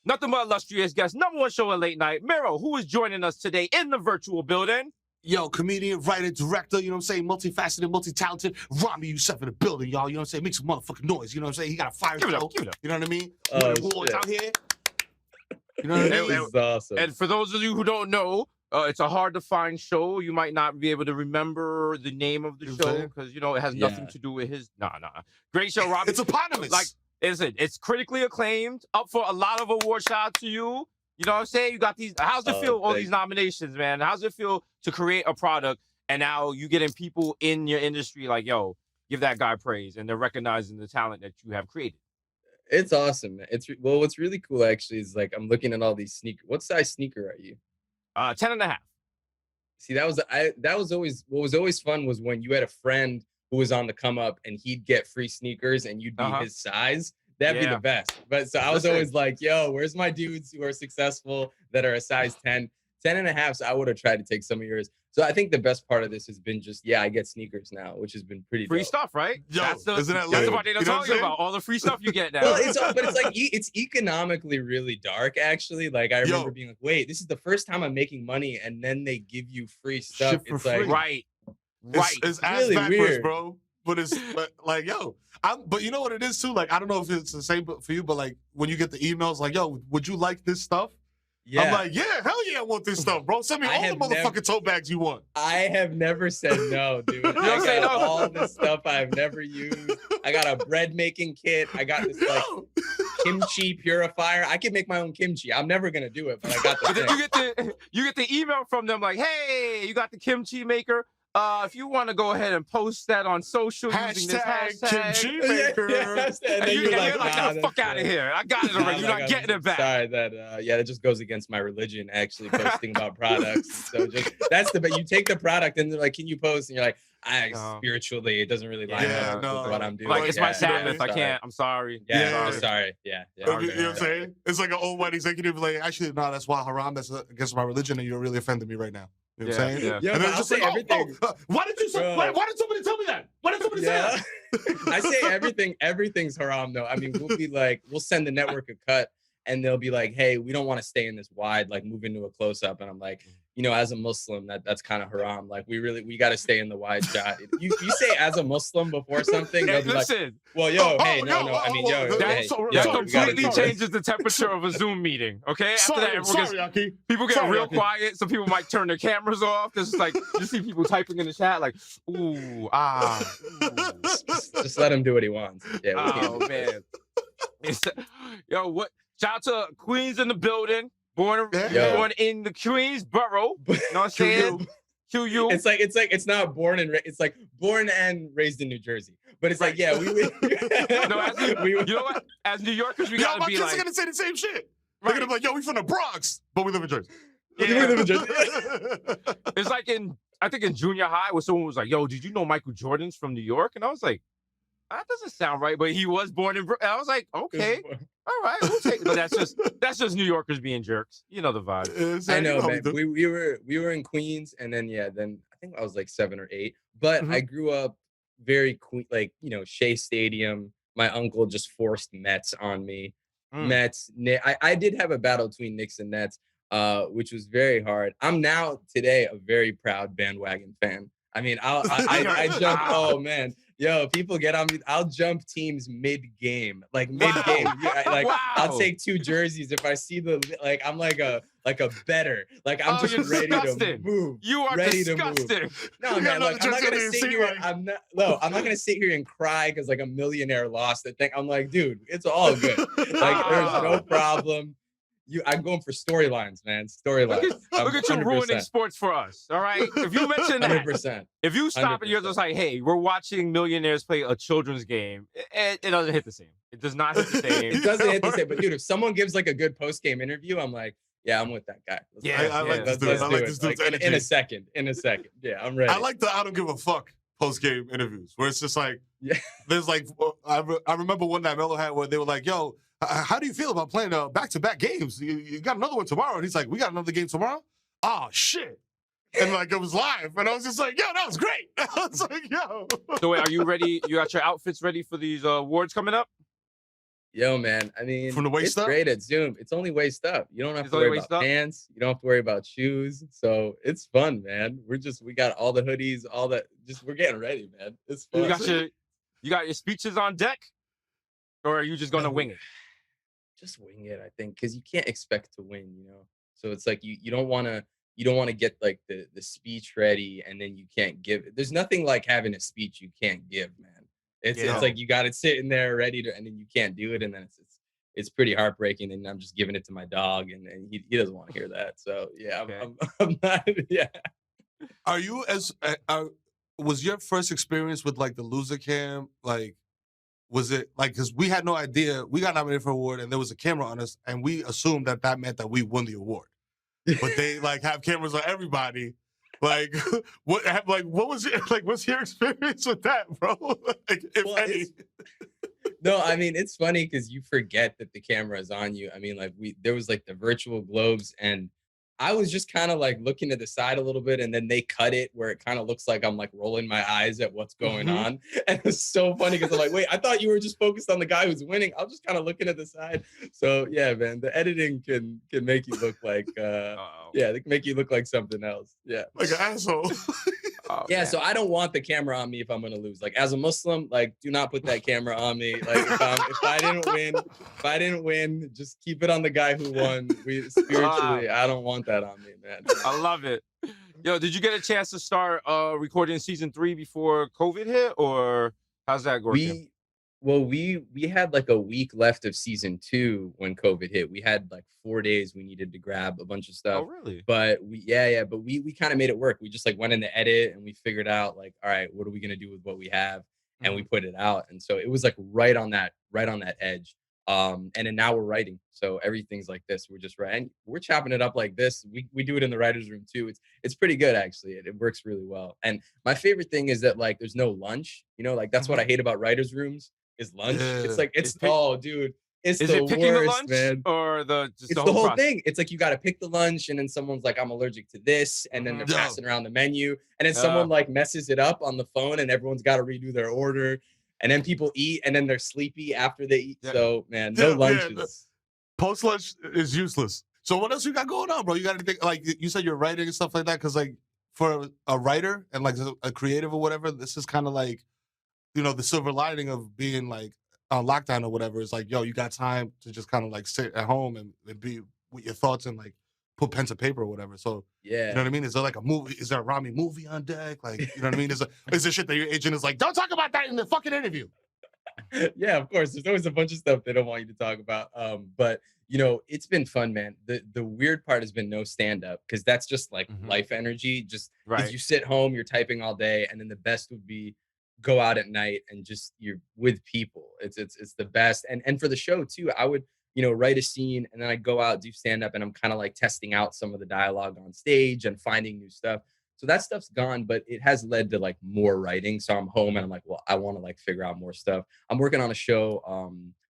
Nothing but illustrious guest, number one show at late night, Mero, who is joining us today in the virtual building. Yo, comedian, writer, director, you know what I'm saying? Multifaceted, multi-talented. Ramy Youssef in the building, y'all. You know what I'm saying? Make some motherfucking noise. You know what I'm saying? He got a fire Give it show. up, give it up. You know what I mean? Oh, out here. You know what I mean? This is awesome. And for those of you who don't know, it's a hard to find show. You might not be able to remember the name of the show because, you know, it has nothing to do with his. Nah. Great show, Robbie. It's eponymous. Like, it's critically acclaimed, up for a lot of awards. Shout out to you. You know what I'm saying? You got these. How's it feel, all these nominations, man? How's it feel to create a product and now you getting people in your industry like, yo, give that guy praise and they're recognizing the talent that you have created? It's awesome, man. What's really cool actually is like I'm looking at all these sneakers. What size sneaker are you? 10.5. See, that was always what was always fun was when you had a friend who was on the come up and he'd get free sneakers and you'd be his size. That'd be the best. But so I was always like, yo, where's my dudes who are successful that are a size 10? 10.5. So I would have tried to take some of yours. So I think the best part of this has been just, I get sneakers now, which has been pretty free dope. stuff, right? Yo, that's the part they don't you know tell you about. All the free stuff you get now. Well, it's like it's economically really dark, actually. Like I remember being like, wait, this is the first time I'm making money, and then they give you free stuff. Shit for it's free. like It's ass really backwards, weird, bro. But it's like, yo, but you know what it is too? Like, I don't know if it's the same for you, but like when you get the emails like, yo, would you like this stuff? Yeah. I'm like, yeah, hell yeah, I want this stuff, bro. Send me all the motherfucking tote bags you want. I have never said no, dude. don't I say got no. all this stuff I've never used. I got a bread making kit. I got this like kimchi purifier. I can make my own kimchi. I'm never gonna do it, but I got the But then thing. you get the email from them like, hey, you got the kimchi maker. If you want to go ahead and post that on social using this hashtag, kimchi maker. and you're like, nah, the fuck out of here. I got it already. You're not getting it back. Sorry, that just goes against my religion, actually, posting about products. So that's you take the product and they're like, can you post? And you're like, spiritually, it doesn't really line up with what I'm doing. Like, it's my Sabbath. I can't. I'm sorry. Sorry. Yeah. You know what I'm saying? It's like an old white executive like, actually, no, that's why haram. That's against my religion, and you're really offending me right now. You know what I'm saying? Yeah, and then I'll just say like, everything. Why did somebody tell me that? Why did somebody say that? I say everything's haram though. I mean, we'll send the network a cut and they'll be like, hey, we don't want to stay in this wide, like move into a close up. And I'm like, you know, as a Muslim, that's kind of haram. Like we got to stay in the wide shot. You say as a Muslim before something, they'll be like, well, yo, hey, no. I mean, that completely changes the temperature of a Zoom meeting. Okay, after that, people get real quiet. So people might turn their cameras off. There's like you see people typing in the chat like, ooh. Just let him do what he wants. Yeah. Oh man. Yo, what? Shout out to Queens in the building. Born in the Queensboro. You know what I'm saying? QU. It's not born and it's like born and raised in New Jersey. But it's like, we no, you know what? As New Yorkers, we gotta be like. My kids are gonna say the same shit. They're gonna be like, yo, we from the Bronx, but we live in Jersey. Yeah. We live in Jersey. It's like I think in junior high where someone was like, yo, did you know Michael Jordan's from New York? And I was like, that doesn't sound right, but he was born in Brooklyn. I was like, okay, all right, we'll take it. But that's just New Yorkers being jerks. You know the vibe. I know, man. We were in Queens, and then I think I was like 7 or 8. But I grew up very Shea Stadium. My uncle just forced Mets on me. Mets. I did have a battle between Knicks and Nets, which was very hard. I'm now today a very proud bandwagon fan. I mean, I jump. Oh man. Yo, people get on me. I'll jump teams mid-game, like mid-game. Wow. I'll take 2 jerseys if I see I'm like a better. Like I'm just ready to move. You are ready disgusting. To move. No, man. Like I'm not gonna sit here. I'm not gonna sit here and cry because like a millionaire lost the thing. I'm like, dude, it's all good. Like there's no problem. I'm going for storylines, man. Storylines. Look at you 100%. Ruining sports for us. All right. If you mention that, 100%. If you stop 100%. And you're just like, hey, we're watching millionaires play a children's game, it doesn't hit the same. It does not hit the same. It doesn't hit the same. But dude, if someone gives like a good post game interview, I'm like, yeah, I'm with that guy. I like this dude. I like this dude's energy. In a second. Yeah, I'm ready. I like the I don't give a fuck post game interviews where it's just like, there's like, I remember one night Melo had where they were like, yo, how do you feel about playing back-to-back games? You got another one tomorrow. And he's like, we got another game tomorrow? Oh, shit. And like, it was live. And I was just like, yo, that was great. I was like, yo. So wait, are you ready? You got your outfits ready for these awards coming up? Yo, man. I mean, From the waist it's up? great at Zoom. It's only waist up. You don't have It's to only worry waist about up? pants. You don't have to worry about shoes. So it's fun, man. We got all the hoodies, all that. We're getting ready, man. It's fun. You got your speeches on deck, or are you just gonna wing it? Just wing it, I think, because you can't expect to win, you know. So it's like you don't want to get like the speech ready and then you can't give it. There's nothing like having a speech you can't give, man. It's like you got it sitting there ready to, and then you can't do it, and then it's pretty heartbreaking. And I'm just giving it to my dog, and he doesn't want to hear that. So yeah, Okay. I'm not. Yeah. Are you was your first experience with like the loser cam like? Was it like, because we had no idea, we got nominated for an award and there was a camera on us and we assumed that meant that we won the award. But they like have cameras on everybody. Like, what was it, like, what's your experience with that, bro? Like, if any. No, I mean, it's funny because you forget that the camera is on you. I mean, like there was like the virtual globes and I was just kind of like looking to the side a little bit and then they cut it where it kind of looks like I'm like rolling my eyes at what's going on. And it's so funny because I'm like, wait, I thought you were just focused on the guy who's winning. I was just kind of looking at the side. So yeah, man, the editing can make you look like, yeah, they can make you look like something else. Yeah. Like an asshole. Yeah, so I don't want the camera on me if I'm gonna lose. Like as a Muslim, like do not put that camera on me. Like if I didn't win, just keep it on the guy who won. Spiritually, I don't want that on me, man. I love it. Yo, did you get a chance to start recording season 3 before COVID hit, or how's that going? We had like a week left of season 2 when COVID hit. We had like 4 days we needed to grab a bunch of stuff. Oh, really? But we kind of made it work. We just like went in the edit and we figured out like, all right, what are we gonna do with what we have? And we put it out. And so it was like right on that edge. And then now we're writing. So everything's like this. We're just writing. We're chopping it up like this. We do it in the writer's room too. It's pretty good actually. It works really well. And my favorite thing is that like there's no lunch. You know, like that's what I hate about writers' rooms. Is lunch. Yeah. It's like dude, it's is the it picking worst, the lunch, man. or It's the whole thing. It's like you got to pick the lunch, and then someone's like, "I'm allergic to this," and then they're passing around the menu, and then someone like messes it up on the phone, and everyone's got to redo their order, and then people eat, and then they're sleepy after they eat. Yeah. So man, no lunches. Post lunch is useless. So what else you got going on, bro? You got to think, like you said, you're writing and stuff like that, because like for a writer and like a creative or whatever, this is kind of like, you know, the silver lining of being like on lockdown or whatever. Is like, yo, you got time to just kind of like sit at home and be with your thoughts and like put pen to paper or whatever. So yeah, you know what I mean? Is there like a movie? Is there a Ramy movie on deck? Like, you know what I mean? Is there shit that your agent is like, don't talk about that in the fucking interview? Yeah, of course. There's always a bunch of stuff they don't want you to talk about. But you know, it's been fun, man. The weird part has been no stand-up, because that's just like life energy. Just because you sit home, you're typing all day, and then the best would be go out at night and just you're with people. It's the best. And for the show too, I would, you know, write a scene and then I'd go out, do stand-up, and I'm kind of like testing out some of the dialogue on stage and finding new stuff. So that stuff's gone, but it has led to like more writing. So I'm home and I'm like, well, I want to like figure out more stuff. I'm working on a show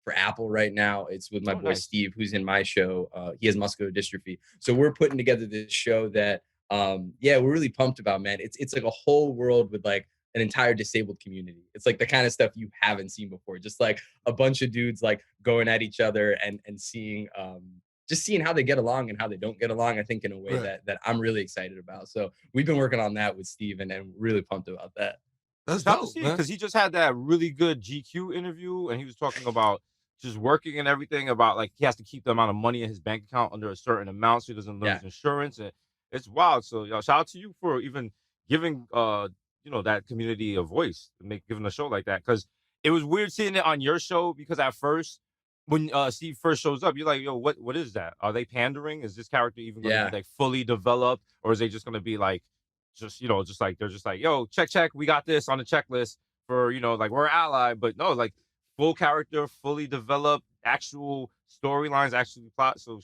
for Apple right now. It's with my boy Steve, who's in my show. He has muscular dystrophy. So we're putting together this show that we're really pumped about, man. It's like a whole world with like an entire disabled community. It's like the kind of stuff you haven't seen before. Just like a bunch of dudes like going at each other and seeing just seeing how they get along and how they don't get along, I think in a way that I'm really excited about. So we've been working on that with Steven and really pumped about that. That's dope, man. Because he just had that really good GQ interview and he was talking about just working and everything, about like he has to keep the amount of money in his bank account under a certain amount so he doesn't lose insurance. And it's wild. So shout out to you for even giving you know, that community a voice, giving a show like that. Because it was weird seeing it on your show, because at first when Steve first shows up, you're like, yo, what is that? Are they pandering? Is this character even going to be like fully developed, or is they just going to be like, just, you know, just like they're just like, yo, check, we got this on the checklist for, you know, like we're ally, but no, like full character, fully developed, actual storylines, actually plot. So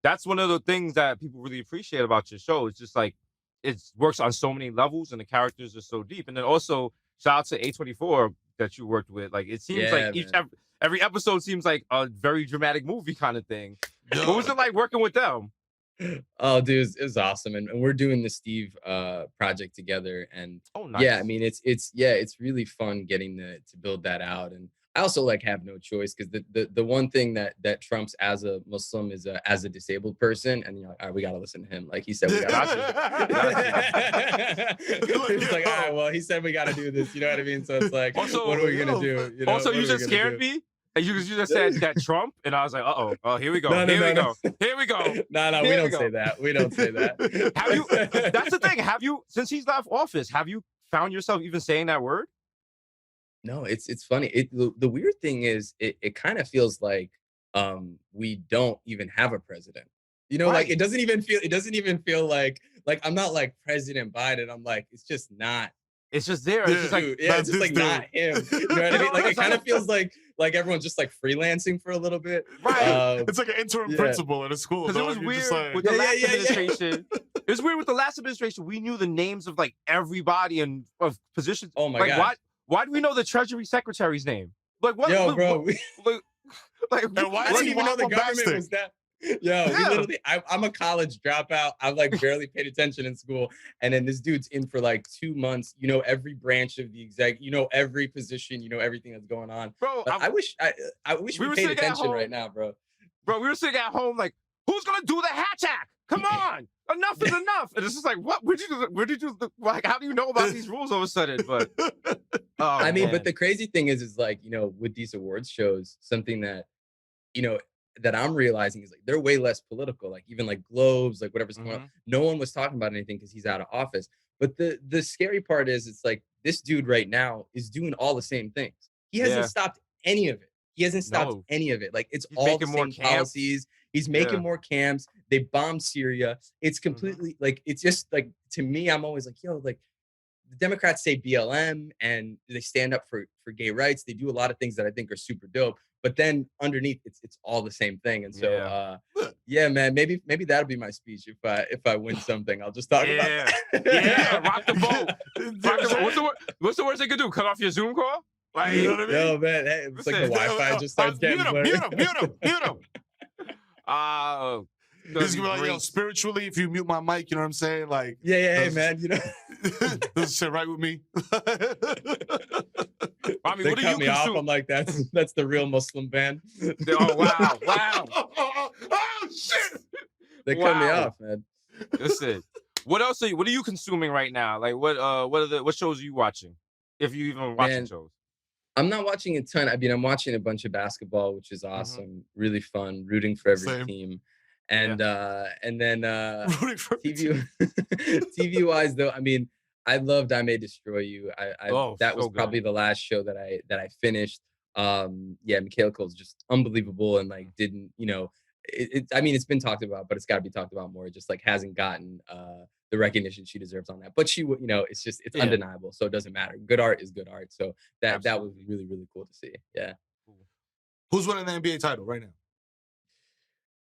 that's one of the things that people really appreciate about your show. It's just like it works on so many levels and the characters are so deep. And then also shout out to A24 that you worked with. Like it seems like every episode seems like a very dramatic movie kind of thing. What was it like working with them? Oh, dude, it was awesome, and we're doing the Steve project together, and Oh, yeah, I nice. mean, it's really fun getting to build that out, and I also like have no choice because the one thing that trumps as a Muslim is as a disabled person, and you're like, all right, we gotta listen to him. Like he said, we gotta. It's like, all right, well, he said we gotta do this. You know what I mean? So it's like, Also, what are we gonna do? You know, Also, what you are we just gonna scared do? me. And you just said that Trump, and I was like, uh-oh. Oh, here we go. No, no, Here we no, go. Here we go. No, we Here we don't go. say that. We don't say that. Have you? That's the thing. Have you, since he's left office, have you found yourself even saying that word? No, it's funny. The weird thing is it kind of feels like we don't even have a president. You know, like Right. it doesn't even feel like I'm not like President Biden. I'm like, it's just not It's just there. It's just like, dude. Yeah, it's just like not him. You know what I mean? Like it kind of feels like everyone's just like freelancing for a little bit. right. It's like an interim Yeah. principal in a school. Because it dog. was You're weird just like, with the Yeah, last yeah, yeah, yeah. administration. It was weird with the last administration. We knew the names of like everybody and of positions. Oh my like god. why do we know the Treasury Secretary's name? Like what? Yo, what- bro. what- like And why I is didn't he even know the Waffle government Bastic? was that. Yo, Yeah. we literally, I'm a college dropout. I've like barely paid attention in school. And then this dude's in for like 2 months. You know, every branch of the exec, you know, every position, you know, everything that's going on. bro, But I wish we we were paid sitting at attention home. right now, bro. bro, we were sitting at home like, who's gonna do the Hatch Act? Come on, enough is enough. And it's just like, what? Where did you? Like, how do you know about these rules all of a sudden? But oh, I mean, man. but the crazy thing is like, you know, with these awards shows, something that, you know, that I'm realizing is like they're way less political. Like even like Globes, like whatever's going on. No one was talking about anything because he's out of office. But the scary part is it's like this dude right now is doing all the same things. He hasn't Yeah. stopped any of it. He hasn't stopped No. any of it. Like it's He's all making the more same camps. policies. He's making Yeah. more camps. They bombed Syria. It's completely like it's just like to me, I'm always like, yo, like the Democrats say BLM and they stand up for gay rights. They do a lot of things that I think are super dope. But then underneath, it's all the same thing. And so, yeah, man, maybe that'll be my speech if I win something. I'll just talk about Yeah, that. yeah, rock the boat. Rock the boat. What's the worst they could do? Cut off your Zoom call? Like, you know what I mean? Yo, man, hey, it's like the Listen, Wi-Fi just starts getting blurry. mute him. He's gonna be like, yo, great. spiritually, if you mute my mic, you know what I'm saying? Like, Yeah, hey, does- man, you know, does it sit right with me? I mean, they what do cut you me off. consume? I'm like, that's the real Muslim band. Oh wow. Oh, shit! They cut me Wow. off, man. Listen, what else are you consuming right now? Like what shows are you watching? If you even watching Man, shows. I'm not watching a ton. I mean, I'm watching a bunch of basketball, which is awesome, really fun, rooting for every Same. team. And then Rooting for me. TV wise though, I mean, I loved I May Destroy You. That was so good. probably the last show that I finished. Yeah, Michaela Cole's just unbelievable and like didn't, you know, I mean, it's been talked about, but it's got to be talked about more. It just like hasn't gotten the recognition she deserves on that. But she, you know, it's undeniable, so it doesn't matter. Good art is good art. So that was Absolutely. really, really cool to see. Yeah, Who's winning the NBA title right now?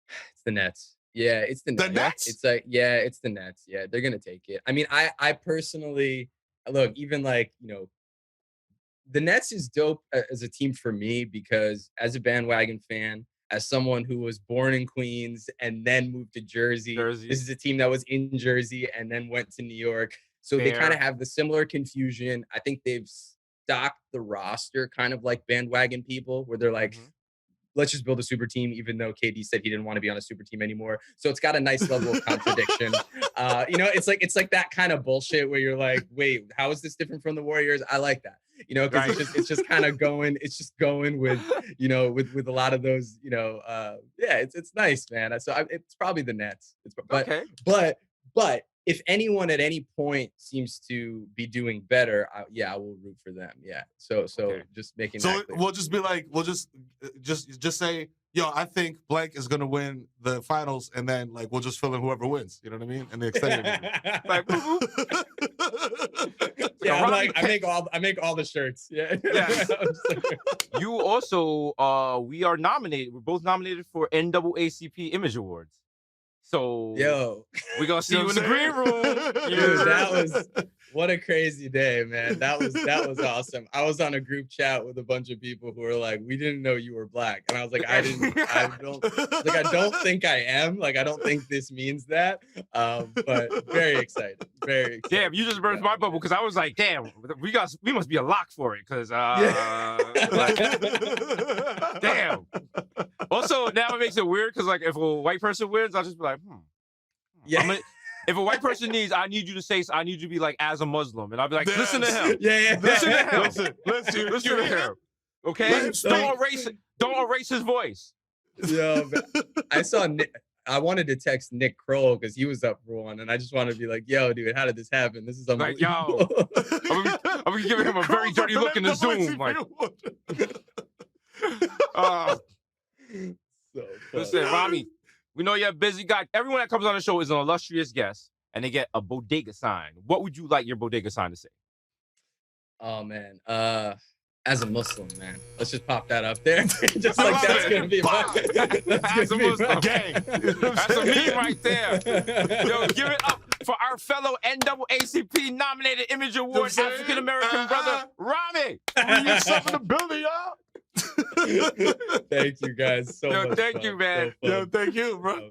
it's the Nets. Yeah, it's the Nets. Nets? It's like, yeah, it's the Nets. Yeah, they're gonna take it. I mean, I personally look, even like, you know, the Nets is dope as a team for me because as a bandwagon fan, as someone who was born in Queens and then moved to Jersey, this is a team that was in Jersey and then went to New York. So they kind of have the similar confusion. I think they've stocked the roster kind of like bandwagon people where they're like, let's just build a super team, even though KD said he didn't want to be on a super team anymore. So it's got a nice level of contradiction. You know, it's like that kind of bullshit where you're like, wait, how is this different from the Warriors? I like that. You know, because it's just kind of going, with, you know, with a lot of those, you know, yeah, it's nice, man. So it's probably the Nets. But if anyone at any point seems to be doing better, I will root for them. Yeah. So just making So that clear. we'll just be like, just say, yo, I think blank is gonna win the finals, and then like we'll just fill in whoever wins. You know what I mean? And the extended. Like, yeah, I'm like, I make all the shirts. Yeah. Yes. You also we are nominated. We're both nominated for NAACP Image Awards. So Yo, we're gonna see You you in know the what green I'm room. saying? dude, What a crazy day, man. That was awesome. I was on a group chat with a bunch of people who were like, we didn't know you were black. And I was like, I don't think I am. Like, I don't think this means that. But very excited. Very excited. Damn, you just burst my bubble because I was like, damn, we must be a lock for it. Cause damn. Also, now it makes it weird because like if a white person wins, I'll just be like, Yeah. If a white person I need you to say, I need you to be like, as a Muslim. And I'll be like, listen to him. Yeah. Listen to him. Listen to him. Okay? Don't erase his voice. Yo, I saw Nick. I wanted to text Nick Kroll because he was up for one. And I just wanted to be like, yo, dude, how did this happen? This is unbelievable. Like, yo. I'm gonna give him a very dirty look in the Zoom. Like, listen, Ramy. We know you're a busy guy. Everyone that comes on the show is an illustrious guest, and they get a Bodega sign. What would you like your Bodega sign to say? Oh, man. As a Muslim, man. Let's just pop that up there. Just like that's going to be As a Muslim. Gang. That's a meme right there. Yo, give it up for our fellow NAACP nominated Image Award African-American brother, Ramy. Yourself in the building, y'all. Thank you guys so much. Thank you, man. So Yo, thank you, bro.